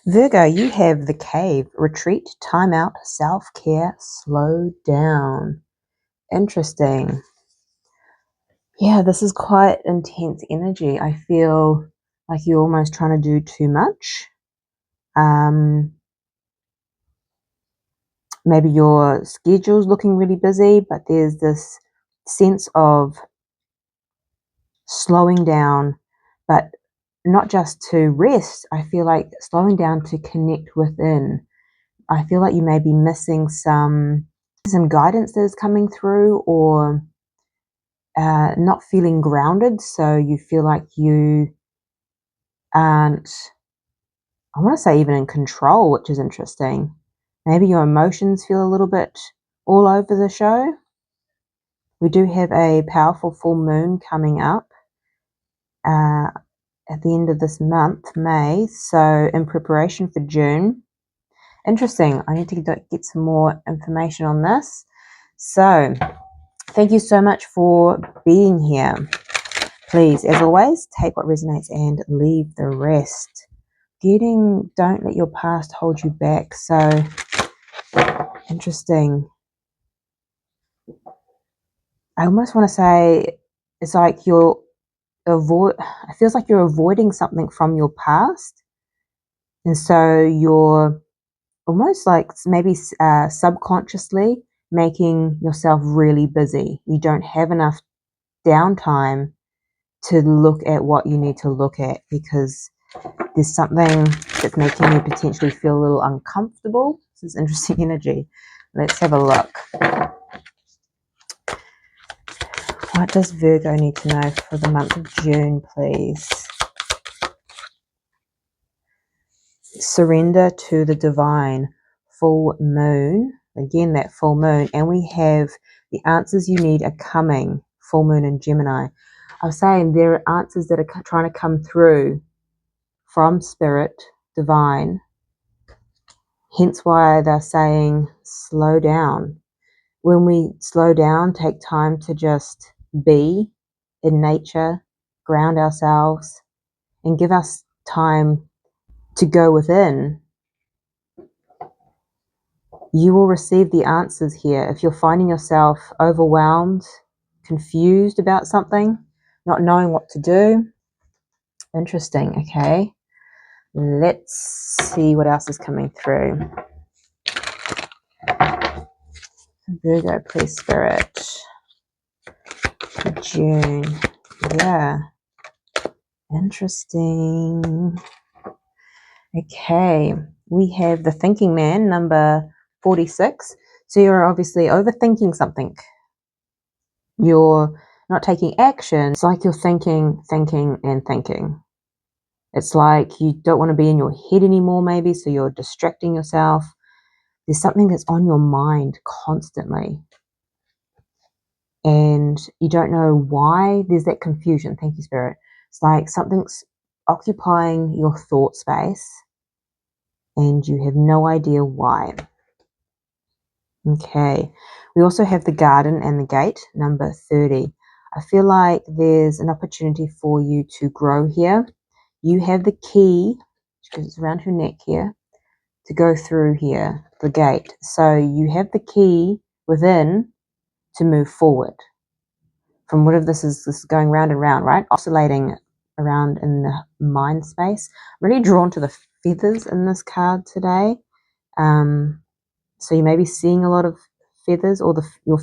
Virgo, you have the cave, retreat, time out, self-care, slow down. Interesting. Yeah, this is quite intense energy. I feel like you're almost trying to do too much. Maybe your schedule's looking really busy, but there's this sense of slowing down, but not just to rest. I feel like slowing down to connect within. I feel like you may be missing some guidance that is coming through, or not feeling grounded. So you feel like you aren't, I want to say, even in control, which is interesting. Maybe your emotions feel a little bit all over the show. We do have a powerful full moon coming up at the end of this month, May. So in preparation for June. Interesting. I need to get some more information on this. So thank you so much for being here. Please, as always, take what resonates and leave the rest. Don't let your past hold you back. So interesting. I almost want to say it's like it feels like you're avoiding something from your past. And so you're almost like maybe subconsciously making yourself really busy. You don't have enough downtime to look at what you need to look at, because there's something that's making you potentially feel a little uncomfortable. This is interesting energy. Let's have a look. What does Virgo need to know for the month of June, please? Surrender to the divine. Full moon. Again, that full moon. And we have the answers you need are coming. Full moon in Gemini. I was saying there are answers that are trying to come through from spirit, divine. Hence why they're saying slow down. When we slow down, take time to just be in nature, ground ourselves, and give us time to go within, you will receive the answers here. If you're finding yourself overwhelmed, confused about something, not knowing what to do, interesting, okay? Let's see what else is coming through. Virgo, please, Spirit. June. Yeah. Interesting. Okay. We have the thinking man, number 46. So you're obviously overthinking something. You're not taking action. It's like you're thinking, and thinking. It's like you don't want to be in your head anymore, maybe, so you're distracting yourself. There's something that's on your mind constantly, and you don't know why. There's that confusion. Thank you, Spirit. It's like something's occupying your thought space, and you have no idea why. Okay. We also have the garden and the gate, number 30. I feel like there's an opportunity for you to grow here. You have the key, because it's around your neck here, to go through here, the gate. So you have the key within to move forward from whatever this is going round and round, right? Oscillating around in the mind space. I'm really drawn to the feathers in this card today. So you may be seeing a lot of feathers, or your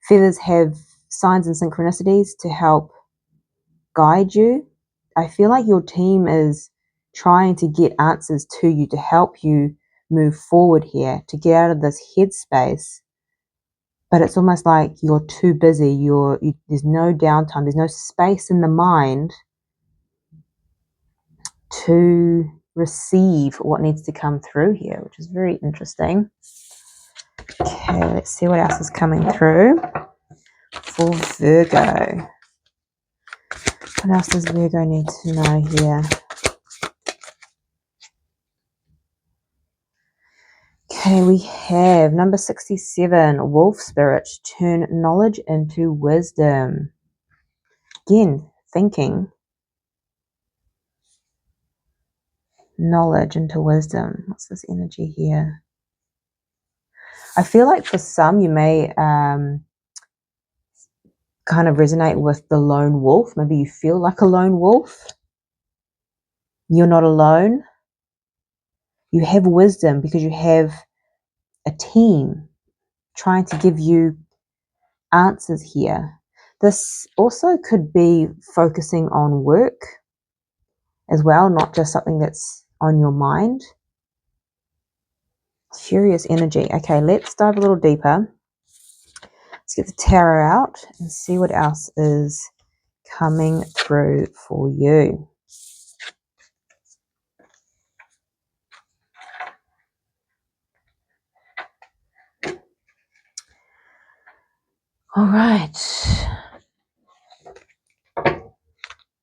feathers have signs and synchronicities to help guide you. I feel like your team is trying to get answers to you to help you move forward here, to get out of this headspace. But it's almost like you're too busy. There's no downtime. There's no space in the mind to receive what needs to come through here, which is very interesting. Okay, let's see what else is coming through for Virgo. What else does Virgo need to know here? Okay, we have number 67, Wolf Spirit. Turn knowledge into wisdom. Again, thinking. knowledge into wisdom. What's this energy here? I feel like for some you may kind of resonate with the lone wolf. Maybe you feel like a lone wolf. You're not alone. You have wisdom because you have a team trying to give you answers here. This also could be focusing on work as well, not just something that's on your mind. Curious energy. Okay, let's dive a little deeper. Let's get the tarot out and see what else is coming through for you. All right.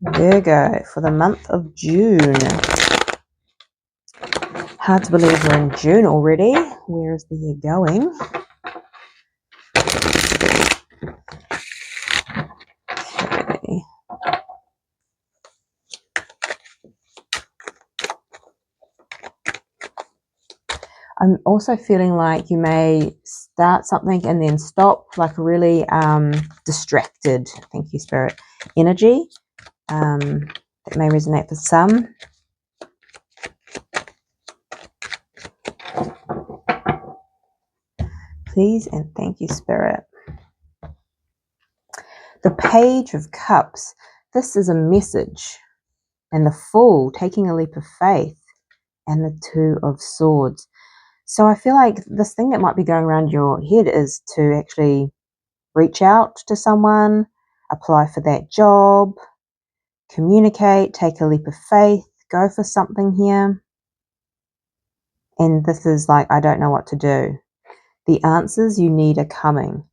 Virgo for the month of June. Hard to believe we're in June already. Where is the year going? Okay. I'm also feeling like you may start something and then stop, like really distracted, thank you, Spirit, energy. That may resonate for some. Please and thank you, Spirit. The Page of Cups. This is a message. And the Fool, taking a leap of faith. And the Two of Swords. So I feel like this thing that might be going around your head is to actually reach out to someone, apply for that job, communicate, take a leap of faith, go for something here. And this is like, I don't know what to do. The answers you need are coming.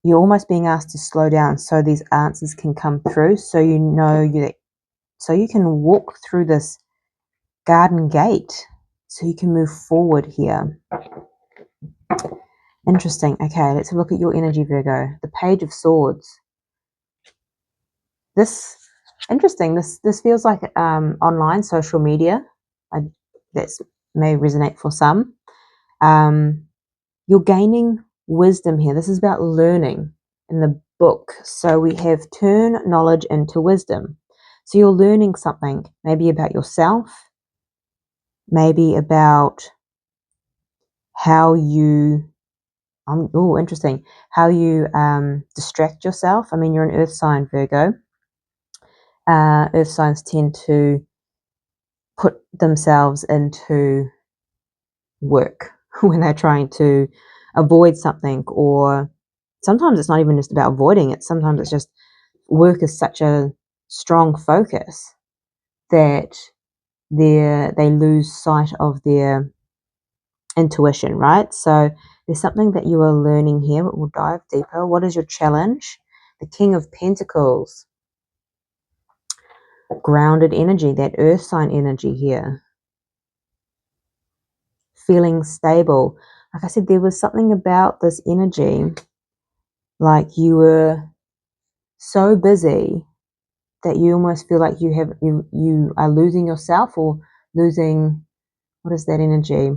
You're almost being asked to slow down so these answers can come through, so you know so you can walk through this garden gate, so you can move forward here. Interesting. Okay, let's look at your energy, Virgo. The Page of Swords. This interesting. This feels like online social media. That may resonate for some. You're gaining wisdom here. This is about learning in the book. So we have turn knowledge into wisdom. So you're learning something, maybe about yourself, maybe about how you, interesting, how you distract yourself. I mean, you're an earth sign, Virgo. Earth signs tend to put themselves into work when they're trying to avoid something, or sometimes it's not even just about avoiding it. Sometimes it's just work is such a strong focus that they lose sight of their intuition, right? So there's something that you are learning here, but we'll dive deeper. What is your challenge? The King of Pentacles. Grounded energy, that earth sign energy here. Feeling stable. Like I said, there was something about this energy, like you were so busy that you almost feel like you are losing yourself, or losing, what is that energy?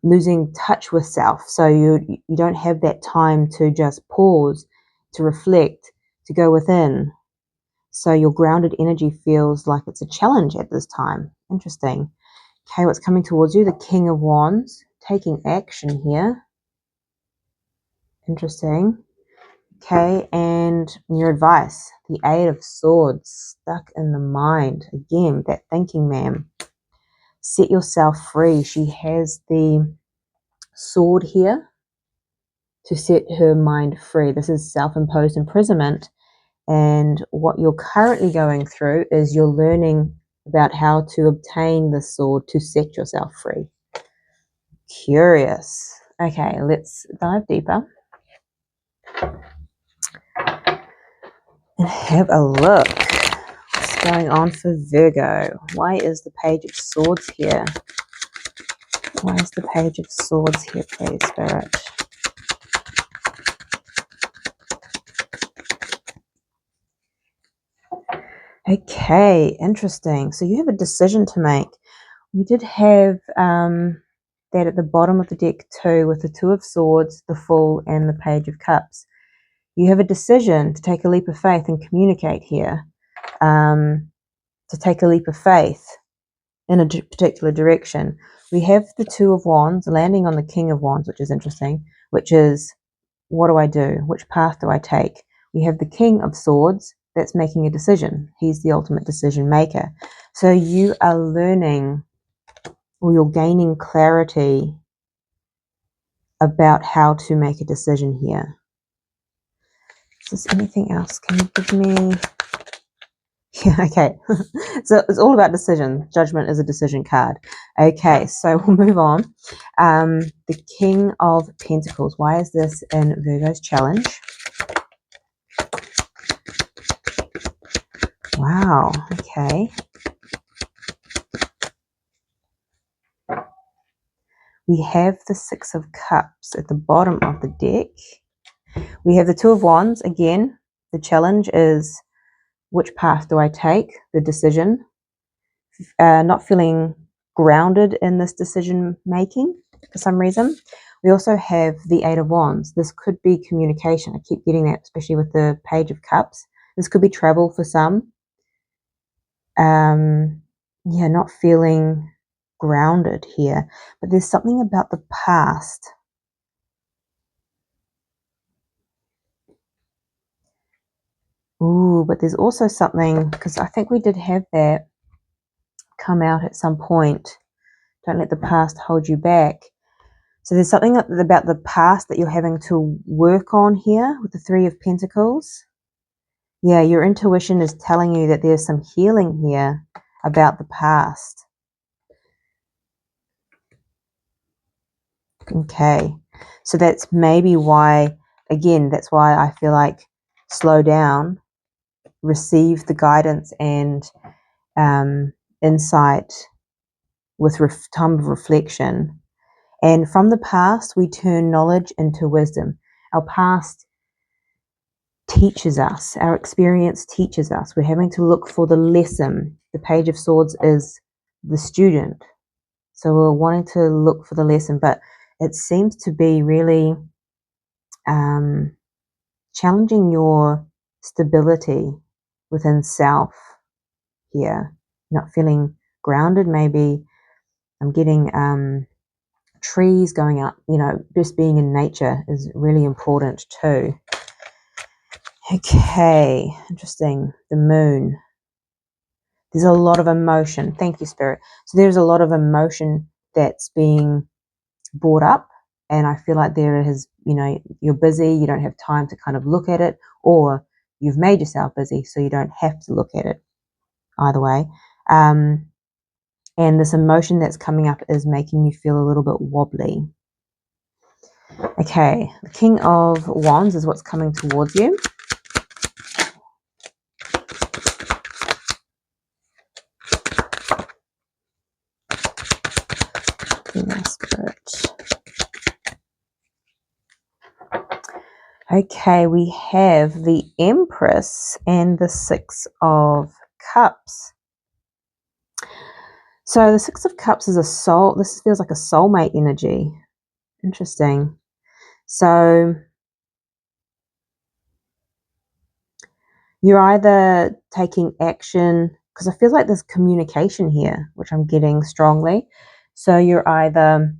Losing touch with self. So you don't have that time to just pause, to reflect, to go within. So your grounded energy feels like it's a challenge at this time. Interesting. Okay, what's coming towards you? The King of Wands, taking action here. Interesting. Okay, and your advice, the Eight of Swords, stuck in the mind. Again, that thinking man. Set yourself free. She has the sword here to set her mind free. This is self-imposed imprisonment. And what you're currently going through is you're learning about how to obtain the sword to set yourself free. Curious. Okay, let's dive deeper and have a look. What's going on for Virgo? Why is the Page of Swords here? Why is the Page of Swords here, please, Spirit? Okay, interesting. So you have a decision to make. You did have that at the bottom of the deck too, with the Two of Swords, the Fool, and the Page of Cups. You have a decision to take a leap of faith and communicate here, to take a leap of faith in a particular direction. We have the Two of Wands landing on the King of Wands, which is interesting, which is, what do I do? Which path do I take? We have the King of Swords that's making a decision. He's the ultimate decision maker. So you are learning, or you're gaining clarity about how to make a decision here. Is there anything else? Can you give me... Yeah, okay. So it's all about decision. Judgment is a decision card. Okay, so we'll move on. The King of Pentacles. Why is this in Virgo's challenge? Wow, okay. We have the Six of Cups at the bottom of the deck. We have the Two of Wands. Again, the challenge is, which path do I take? The decision. Not feeling grounded in this decision making for some reason. We also have the Eight of Wands. This could be communication. I keep getting that, especially with the Page of Cups. This could be travel for some. Yeah, not feeling grounded here. But there's something about the past. Ooh, but there's also something, because I think we did have that come out at some point. Don't let the past hold you back. So there's something about the past that you're having to work on here with the Three of Pentacles. Yeah, your intuition is telling you that there's some healing here about the past. Okay, so that's maybe why, again, that's why I feel like slow down, receive the guidance and insight with time of reflection. And from the past, we turn knowledge into wisdom. Our past teaches us, our experience teaches us. We're having to look for the lesson. The Page of Swords is the student. So we're wanting to look for the lesson, but it seems to be really challenging your stability within self here. Not feeling grounded, maybe. I'm getting trees going up, just being in nature is really important too. Okay, interesting. The Moon. There's a lot of emotion. Thank you, Spirit. So there's a lot of emotion that's being brought up, and I feel like there is, you're busy, you don't have time to kind of look at it, or you've made yourself busy so you don't have to look at it. Either way. And this emotion that's coming up is making you feel a little bit wobbly. Okay, the King of Wands is what's coming towards you. Spirit. Okay, we have the Empress and the Six of Cups. So the Six of Cups is a soul. This feels like a soulmate energy. Interesting. So you're either taking action, because I feel like there's communication here, which I'm getting strongly. So you're either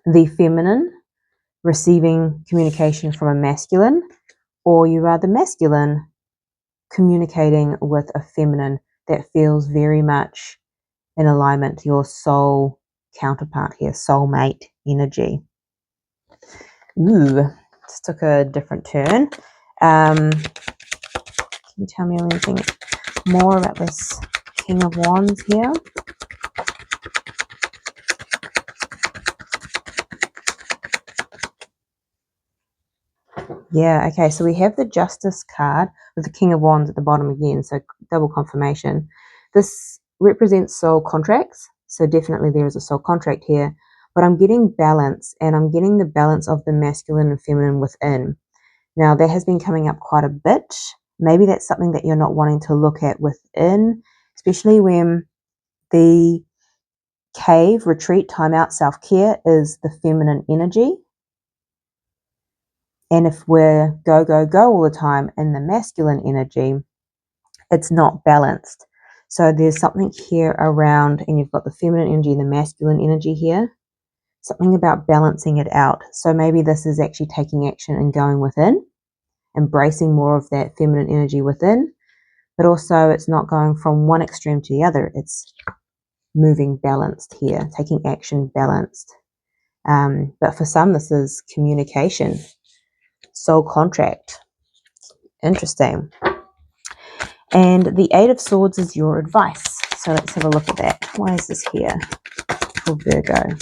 the feminine receiving communication from a masculine, or you are the masculine communicating with a feminine that feels very much in alignment to your soul counterpart here, soulmate energy. Ooh, this took a different turn. Can you tell me anything more about this King of Wands here? Yeah, okay, so we have the Justice card with the King of Wands at the bottom again, so double confirmation. This represents soul contracts, so definitely there is a soul contract here, but I'm getting balance, and I'm getting the balance of the masculine and feminine within. Now, that has been coming up quite a bit. Maybe that's something that you're not wanting to look at within, especially when the Cave, retreat, time out, self-care is the feminine energy. And if we're go, go, go all the time in the masculine energy, it's not balanced. So there's something here around, and you've got the feminine energy and the masculine energy here. Something about balancing it out. So maybe this is actually taking action and going within, embracing more of that feminine energy within, but also it's not going from one extreme to the other. It's moving balanced here, taking action balanced. But for some, this is communication, soul contract. Interesting. And the Eight of Swords is your advice. So let's have a look at that. Why is this here for Virgo?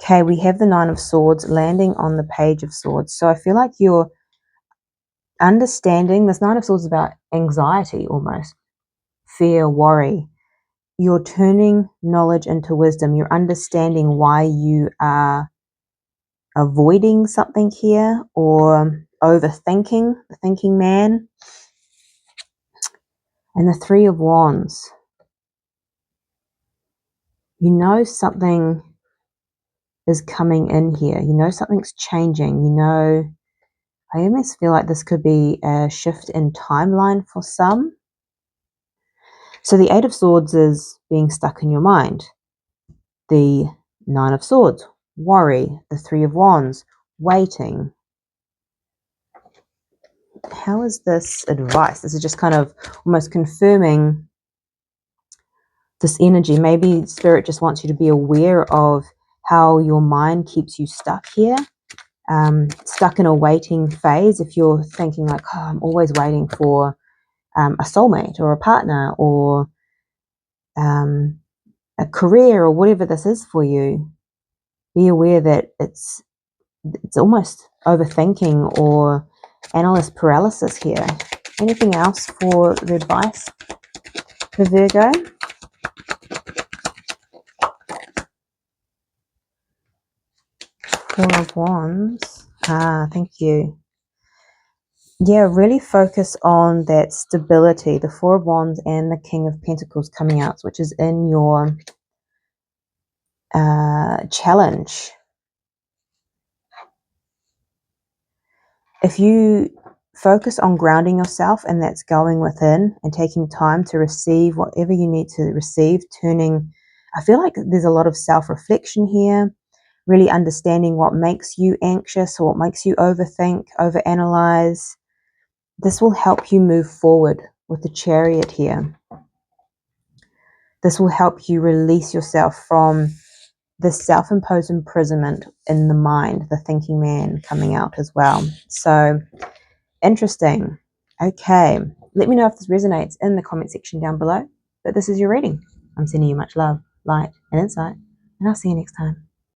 Okay, we have the Nine of Swords landing on the Page of Swords. So I feel like you're understanding, this Nine of Swords is about anxiety almost, fear, worry. You're turning knowledge into wisdom. You're understanding why you are avoiding something here or overthinking, the thinking man. And the Three of Wands. You know something is coming in here. You know something's changing. You know, I almost feel like this could be a shift in timeline for some. So the Eight of Swords is being stuck in your mind. The Nine of Swords, worry. The Three of Wands, waiting. How is this advice? This is just kind of almost confirming this energy. Maybe Spirit just wants you to be aware of how your mind keeps you stuck here, stuck in a waiting phase. If you're thinking like, oh, I'm always waiting for a soulmate or a partner or a career or whatever this is for you, be aware that it's almost overthinking or analyst paralysis here. Anything else for the advice for Virgo? Four of Wands. Thank you. Yeah, really focus on that stability. The Four of Wands and the King of Pentacles coming out, which is in your challenge. If you focus on grounding yourself, and that's going within and taking time to receive whatever you need to receive, I feel like there's a lot of self-reflection here, really understanding what makes you anxious or what makes you overthink, overanalyze. This will help you move forward with the Chariot here. This will help you release yourself from the self-imposed imprisonment in the mind, the thinking man coming out as well. So interesting. Okay, let me know if this resonates in the comment section down below. But this is your reading. I'm sending you much love, light, and insight, and I'll see you next time.